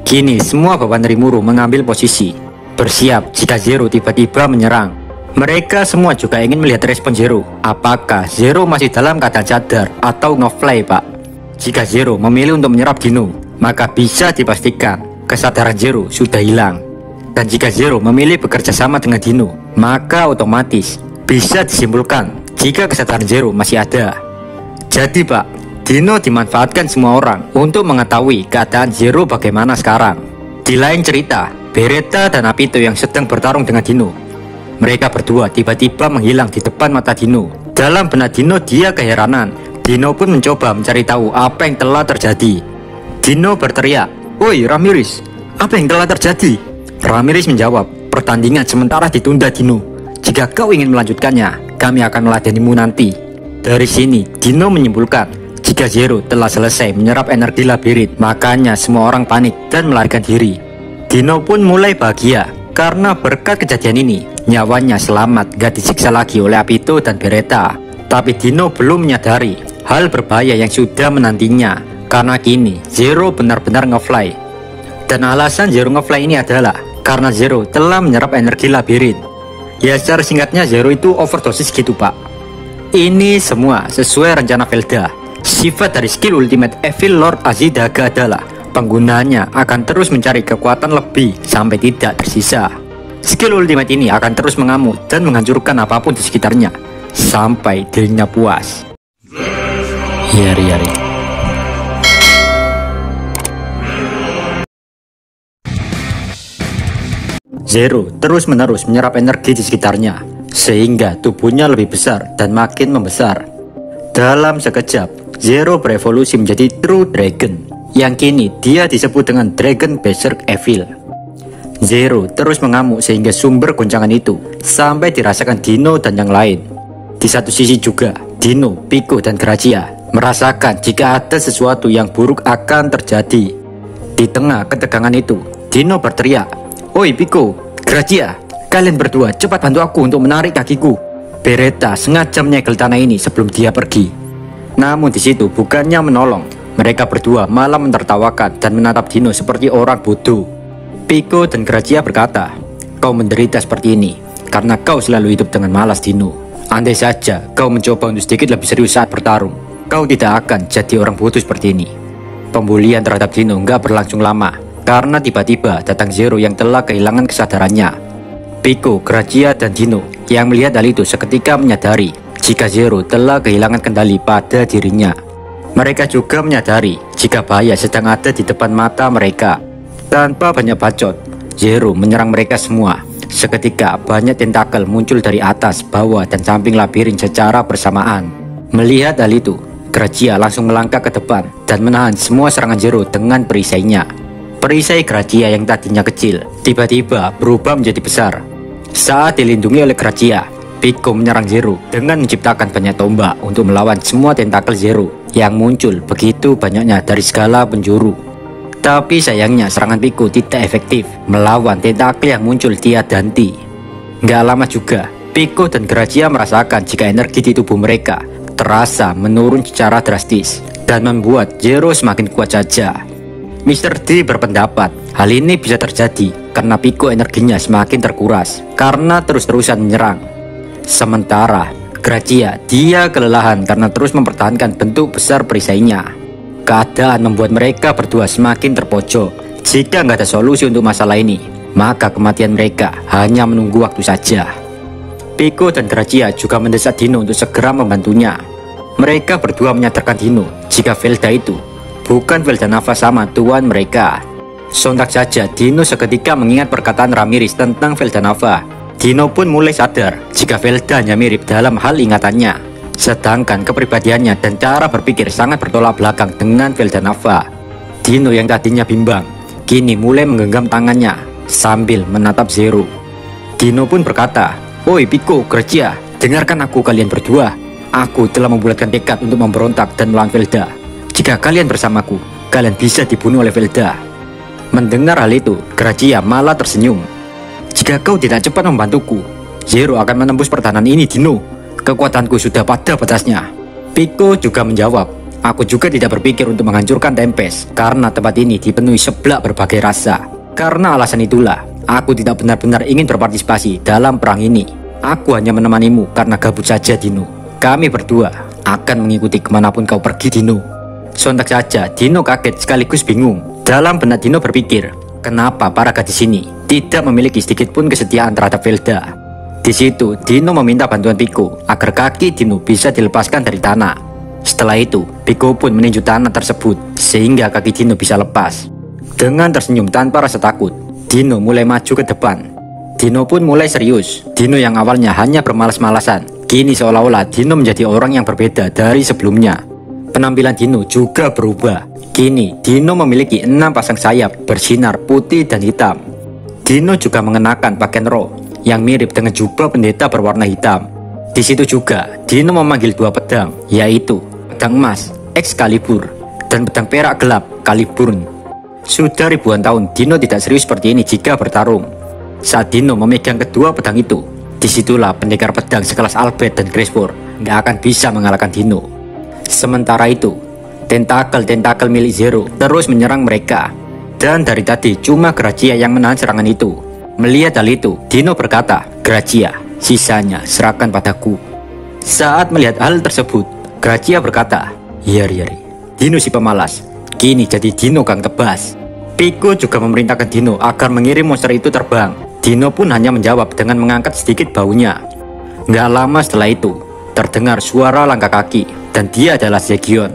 Kini semua beban Rimuru mengambil posisi, bersiap jika Zero tiba-tiba menyerang. Mereka semua juga ingin melihat respon Zero. Apakah Zero masih dalam keadaan sadar atau ngefly, Pak? Jika Zero memilih untuk menyerap Dino, maka bisa dipastikan kesadaran Zero sudah hilang. Dan jika Zero memilih bekerja sama dengan Dino, maka otomatis bisa disimpulkan jika kesadaran Zero masih ada. Jadi Pak, Dino dimanfaatkan semua orang untuk mengetahui keadaan Zero bagaimana sekarang. Di lain cerita, Beretta dan Apito yang sedang bertarung dengan Dino. Mereka berdua tiba-tiba menghilang di depan mata Dino. Dalam benak Dino dia keheranan. Dino pun mencoba mencari tahu apa yang telah terjadi. Dino berteriak, "Woi Ramirez, apa yang telah terjadi?" Ramirez menjawab, "Pertandingan sementara ditunda Dino. Jika kau ingin melanjutkannya, kami akan meladenimu nanti." Dari sini, Dino menyimpulkan jika Zero telah selesai menyerap energi labirin, makanya semua orang panik dan melarikan diri. Dino pun mulai bahagia karena berkat kejadian ini, nyawanya selamat gak disiksa lagi oleh Apito dan Beretta. Tapi Dino belum menyadari hal berbahaya yang sudah menantinya, karena kini Zero benar-benar ngefly. Dan alasan Zero ngefly ini adalah karena Zero telah menyerap energi labirin. Ya secara singkatnya Zero itu overdosis gitu Pak. Ini semua sesuai rencana Velda. Sifat dari skill ultimate Evil Lord Azidaga adalah penggunanya akan terus mencari kekuatan lebih sampai tidak tersisa. Skill ultimate ini akan terus mengamuk dan menghancurkan apapun di sekitarnya sampai dirinya puas. Yari. Zero terus-menerus menyerap energi di sekitarnya, sehingga tubuhnya lebih besar dan makin membesar. Dalam sekejap, Zero berevolusi menjadi True Dragon, yang kini dia disebut dengan Dragon Berserk Evil. Zero terus mengamuk sehingga sumber goncangan itu sampai dirasakan Dino dan yang lain. Di satu sisi juga, Dino, Pico, dan Grazia merasakan jika ada sesuatu yang buruk akan terjadi. Di tengah ketegangan itu, Dino berteriak, "Oi Pico, Grazia, kalian berdua cepat bantu aku untuk menarik kakiku." Beretta sengaja menyegel tanah ini sebelum dia pergi. Namun di situ bukannya menolong, mereka berdua malah menertawakan dan menatap Dino seperti orang bodoh. Pico dan Grazia berkata, "Kau menderita seperti ini karena kau selalu hidup dengan malas Dino. Andai saja kau mencoba untuk sedikit lebih serius saat bertarung, kau tidak akan jadi orang bodoh seperti ini." Pembulian terhadap Dino nggak berlangsung lama, karena tiba-tiba datang Zero yang telah kehilangan kesadarannya. Pico, Grazia, dan Dino yang melihat hal itu seketika menyadari jika Zero telah kehilangan kendali pada dirinya. Mereka juga menyadari jika bahaya sedang ada di depan mata mereka. Tanpa banyak bacot, Zero menyerang mereka semua. Seketika banyak tentakel muncul dari atas, bawah, dan samping labirin secara bersamaan. Melihat hal itu, Grazia langsung melangkah ke depan dan menahan semua serangan Zero dengan perisainya. Perisai Grazia yang tadinya kecil tiba-tiba berubah menjadi besar. Saat dilindungi oleh Grazia, Pico menyerang Zero dengan menciptakan banyak tombak untuk melawan semua tentakel Zero yang muncul begitu banyaknya dari segala penjuru. Tapi sayangnya serangan Pico tidak efektif melawan tentakel yang muncul tiada henti. Nggak lama juga, Pico dan Grazia merasakan jika energi di tubuh mereka terasa menurun secara drastis dan membuat Zero semakin kuat saja. Mr. D berpendapat hal ini bisa terjadi karena Pico energinya semakin terkuras karena terus-terusan menyerang. Sementara Grazia, dia kelelahan karena terus mempertahankan bentuk besar perisainya. Keadaan membuat mereka berdua semakin terpojok. Jika nggak ada solusi untuk masalah ini, maka kematian mereka hanya menunggu waktu saja. Pico dan Grazia juga mendesak Dino untuk segera membantunya. Mereka berdua menyadarkan Dino jika Velda itu bukan Velda Nava sama tuan mereka. Sontak saja Dino seketika mengingat perkataan Ramirez tentang Velda Nava. Dino pun mulai sadar jika Velda hanya mirip dalam hal ingatannya, sedangkan kepribadiannya dan cara berpikir sangat bertolak belakang dengan Velda Nava. Dino yang tadinya bimbang, kini mulai menggenggam tangannya sambil menatap Zero. Dino pun berkata, "Oi Pico, Grazia, dengarkan aku kalian berdua. Aku telah membulatkan tekad untuk memberontak dan melawan Velda. Jika kalian bersamaku, kalian bisa dibunuh oleh Velda." Mendengar hal itu, Grazia malah tersenyum. "Jika kau tidak cepat membantuku, Zero akan menembus pertahanan ini, Dino. Kekuatanku sudah pada batasnya." Pico juga menjawab, Aku juga tidak berpikir untuk menghancurkan Tempest, karena tempat ini dipenuhi seblak berbagai rasa. Karena alasan itulah, aku tidak benar-benar ingin berpartisipasi dalam perang ini. Aku hanya menemanimu karena gabut saja, Dino. Kami berdua akan mengikuti kemanapun kau pergi, Dino. Sontak saja, Dino kaget sekaligus bingung. Dalam benak Dino berpikir, kenapa para gadis ini tidak memiliki sedikit pun kesetiaan terhadap Velda. Di situ, Dino meminta bantuan Pico agar kaki Dino bisa dilepaskan dari tanah. Setelah itu, Pico pun meninju tanah tersebut sehingga kaki Dino bisa lepas. Dengan tersenyum tanpa rasa takut, Dino mulai maju ke depan. Dino pun mulai serius. Dino yang awalnya hanya bermalas-malasan, kini seolah-olah Dino menjadi orang yang berbeda dari sebelumnya. Penampilan Dino juga berubah. Kini, Dino memiliki 6 pasang sayap bersinar putih dan hitam. Dino juga mengenakan pakaian roh yang mirip dengan jubah pendeta berwarna hitam. Di situ juga, Dino memanggil 2 pedang, yaitu pedang emas, Excalibur, dan pedang perak gelap, Caliburn. Sudah ribuan tahun, Dino tidak serius seperti ini jika bertarung. Saat Dino memegang kedua pedang itu, disitulah pendekar pedang sekelas Albert dan Crespo nggak akan bisa mengalahkan Dino. Sementara itu, tentakel-tentakel milik Zero terus menyerang mereka. Dan dari tadi, cuma Gracia yang menahan serangan itu. Melihat hal itu, Dino berkata, "Gracia, sisanya serahkan padaku." Saat melihat hal tersebut, Gracia berkata, "Yari, Dino si pemalas, kini jadi Dino Gang Tebas." Pico juga memerintahkan Dino agar mengirim monster itu terbang. Dino pun hanya menjawab dengan mengangkat sedikit baunya. Nggak lama setelah itu, terdengar suara langkah kaki, dan dia adalah Zegion.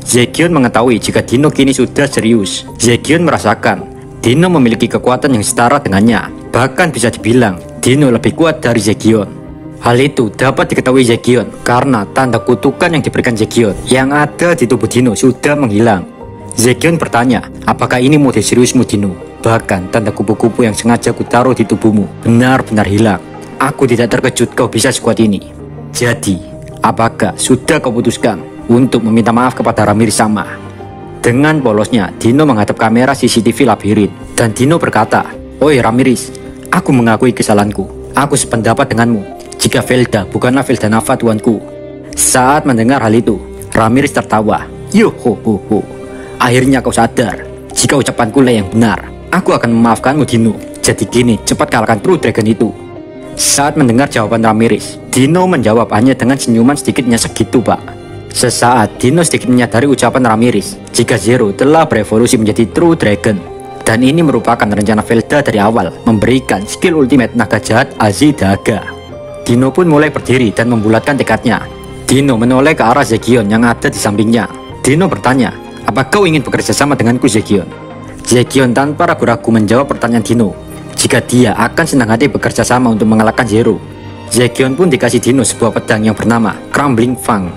Zegion mengetahui jika Dino kini sudah serius. Zegion merasakan Dino memiliki kekuatan yang setara dengannya. Bahkan bisa dibilang, Dino lebih kuat dari Zegion. Hal itu dapat diketahui Zegion karena tanda kutukan yang diberikan Zegion yang ada di tubuh Dino sudah menghilang. Zegion bertanya, apakah ini mode seriusmu, Dino? Bahkan tanda kupu-kupu yang sengaja kutaruh di tubuhmu benar-benar hilang. Aku tidak terkejut kau bisa sekuat ini. Jadi, apakah sudah kau putuskan untuk meminta maaf kepada Ramirez sama? Dengan polosnya, Dino menghadap kamera CCTV labirin dan Dino berkata, "Oi Ramirez, aku mengakui kesalahanku. Aku sependapat denganmu. Jika Velda bukanlah Velda Nava tuanku." Saat mendengar hal itu, Ramirez tertawa. "Yo ho ho ho. Akhirnya kau sadar jika ucapanku lah yang benar. Aku akan memaafkanmu, Dino. Jadi gini, cepat kalahkan True Dragon itu." Saat mendengar jawaban Ramirez, Dino menjawab hanya dengan senyuman sedikitnya segitu, Pak. Sesaat, Dino sedikit menyadari ucapan Ramirez jika Zero telah berevolusi menjadi True Dragon. Dan ini merupakan rencana Velda dari awal, memberikan skill ultimate naga jahat Azidaga. Dino pun mulai berdiri dan membulatkan tekadnya. Dino menoleh ke arah Zegion yang ada di sampingnya. Dino bertanya, "Apa kau ingin bekerja sama denganku, Zegion?" Zegion tanpa ragu-ragu menjawab pertanyaan Dino, jika dia akan senang hati bekerja sama untuk mengalahkan Zero. Zegion pun dikasih Dino sebuah pedang yang bernama Crumbling Fang.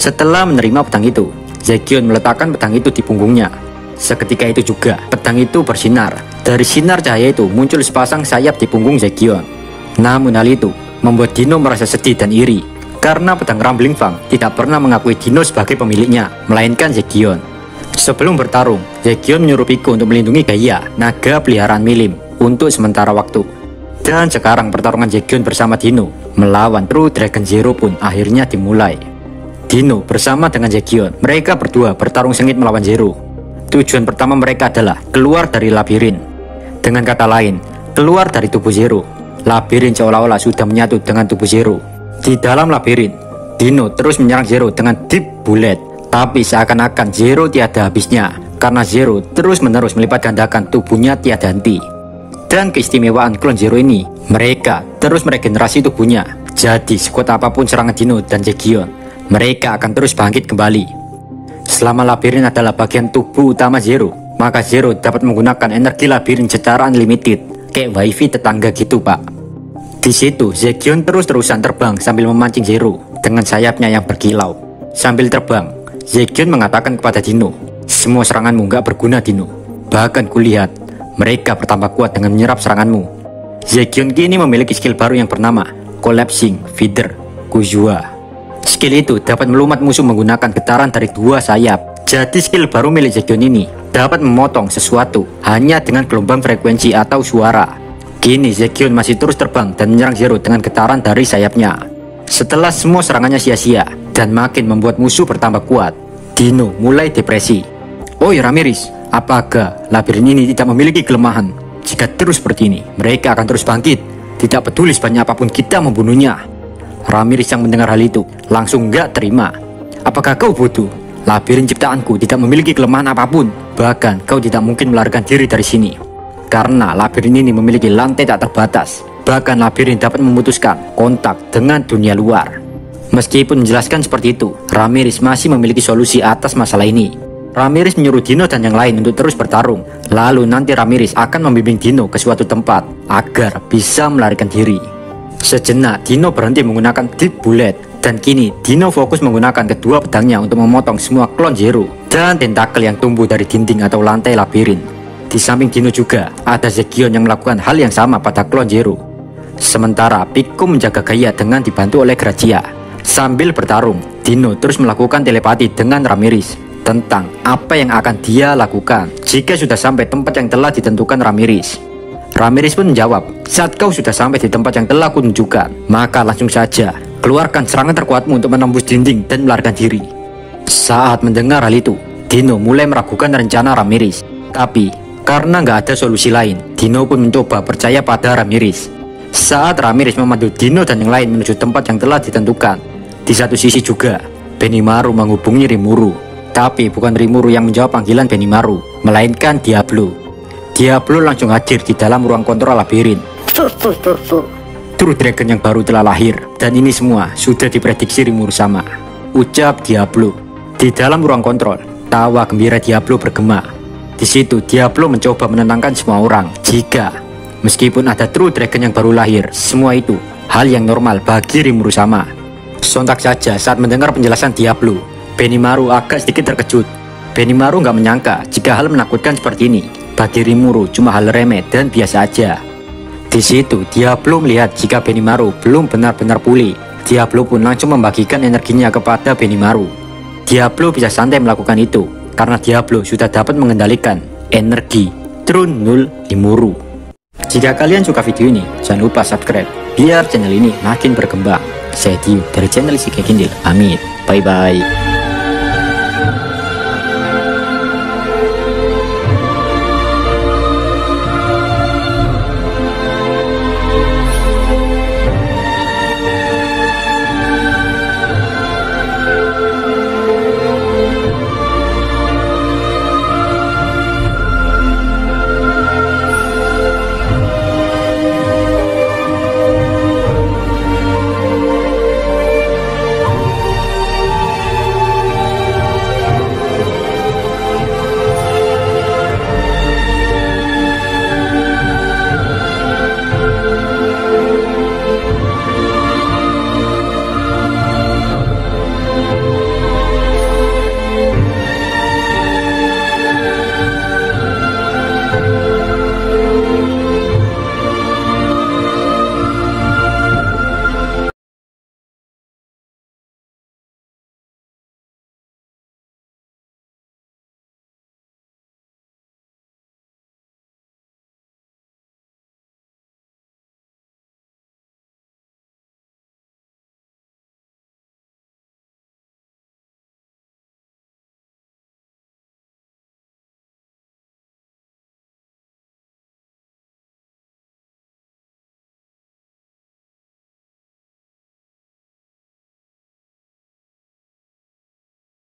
Setelah menerima pedang itu, Zegion meletakkan pedang itu di punggungnya. Seketika itu juga, pedang itu bersinar. Dari sinar cahaya itu muncul sepasang sayap di punggung Zegion. Namun hal itu membuat Dino merasa sedih dan iri, karena pedang Crumbling Fang tidak pernah mengakui Dino sebagai pemiliknya, melainkan Zegion. Sebelum bertarung, Zegion menyuruh Pico untuk melindungi Gaia, naga peliharaan Milim, untuk sementara waktu. Dan sekarang pertarungan Zegion bersama Dino melawan True Dragon Zero pun akhirnya dimulai. Dino bersama dengan Zegion, mereka berdua bertarung sengit melawan Zero. Tujuan pertama mereka adalah keluar dari labirin. Dengan kata lain, keluar dari tubuh Zero. Labirin seolah-olah sudah menyatu dengan tubuh Zero. Di dalam labirin, Dino terus menyerang Zero dengan Deep Bullet. Tapi seakan-akan Zero tiada habisnya, karena Zero terus-menerus melipat gandakan tubuhnya tiada henti. Dan keistimewaan klon Zero ini, mereka terus meregenerasi tubuhnya. Jadi sekuat apapun serangan Dino dan Zegion, mereka akan terus bangkit kembali. Selama labirin adalah bagian tubuh utama Zero, maka Zero dapat menggunakan energi labirin secara unlimited, kayak wifi tetangga gitu, Pak. Di situ, Zegion terus-terusan terbang sambil memancing Zero dengan sayapnya yang berkilau. Sambil terbang, Zegion mengatakan kepada Dino, "Semua seranganmu nggak berguna, Dino. Bahkan kulihat, mereka bertambah kuat dengan menyerap seranganmu." Zegion kini memiliki skill baru yang bernama Collapsing Feather Kuzua. Skill itu dapat melumat musuh menggunakan getaran dari 2 sayap. Jadi skill baru milik Zegion ini dapat memotong sesuatu hanya dengan gelombang frekuensi atau suara. Kini Zegion masih terus terbang dan menyerang Zero dengan getaran dari sayapnya. Setelah semua serangannya sia-sia dan makin membuat musuh bertambah kuat, Dino mulai depresi. "Oi Ramirez, apakah labirin ini tidak memiliki kelemahan? Jika terus seperti ini, mereka akan terus bangkit. Tidak peduli sebanyak apapun kita membunuhnya." Ramirez yang mendengar hal itu langsung gak terima. "Apakah kau bodoh? Labirin ciptaanku tidak memiliki kelemahan apapun. Bahkan kau tidak mungkin melarikan diri dari sini. Karena labirin ini memiliki lantai tak terbatas. Bahkan labirin dapat memutuskan kontak dengan dunia luar." Meskipun menjelaskan seperti itu, Ramirez masih memiliki solusi atas masalah ini. Ramirez menyuruh Dino dan yang lain untuk terus bertarung. Lalu nanti Ramirez akan membimbing Dino ke suatu tempat agar bisa melarikan diri. Sejenak Dino berhenti menggunakan Deep Bullet, dan kini Dino fokus menggunakan kedua pedangnya untuk memotong semua klon Zero dan tentakel yang tumbuh dari dinding atau lantai labirin. Di samping Dino juga ada Zekion yang melakukan hal yang sama pada klon Zero. Sementara Pico menjaga Gaia dengan dibantu oleh Grazia. Sambil bertarung, Dino terus melakukan telepati dengan Ramirez tentang apa yang akan dia lakukan jika sudah sampai tempat yang telah ditentukan Ramirez. Ramirez pun menjawab, "Saat kau sudah sampai di tempat yang telah kutunjukkan, maka langsung saja keluarkan serangan terkuatmu untuk menembus dinding dan melarikan diri." Saat mendengar hal itu, Dino mulai meragukan rencana Ramirez. Tapi karena nggak ada solusi lain, Dino pun mencoba percaya pada Ramirez. Saat Ramirez memandu Dino dan yang lain menuju tempat yang telah ditentukan, di satu sisi juga Benimaru menghubungi Rimuru. Tapi bukan Rimuru yang menjawab panggilan Benimaru, melainkan Diablo. Diablo langsung hadir di dalam ruang kontrol labirin. True Dragon yang baru telah lahir, dan ini semua sudah diprediksi Rimuru sama, ucap Diablo. Di dalam ruang kontrol, tawa gembira Diablo bergema. Di situ Diablo mencoba menenangkan semua orang jika meskipun ada True Dragon yang baru lahir, semua itu hal yang normal bagi Rimuru sama. Sontak saja saat mendengar penjelasan Diablo, Benimaru agak sedikit terkejut. Benimaru nggak menyangka jika hal menakutkan seperti ini bagi Rimuru cuma hal remeh dan biasa aja. Di situ Diablo melihat jika Benimaru belum benar-benar pulih. Diablo pun langsung membagikan energinya kepada Benimaru. Diablo bisa santai melakukan itu karena Diablo sudah dapat mengendalikan energi True Null Rimuru. Jika kalian suka video ini, jangan lupa subscribe biar channel ini makin berkembang. Saya Dio dari channel Isekai Kindle. Amin. Bye bye.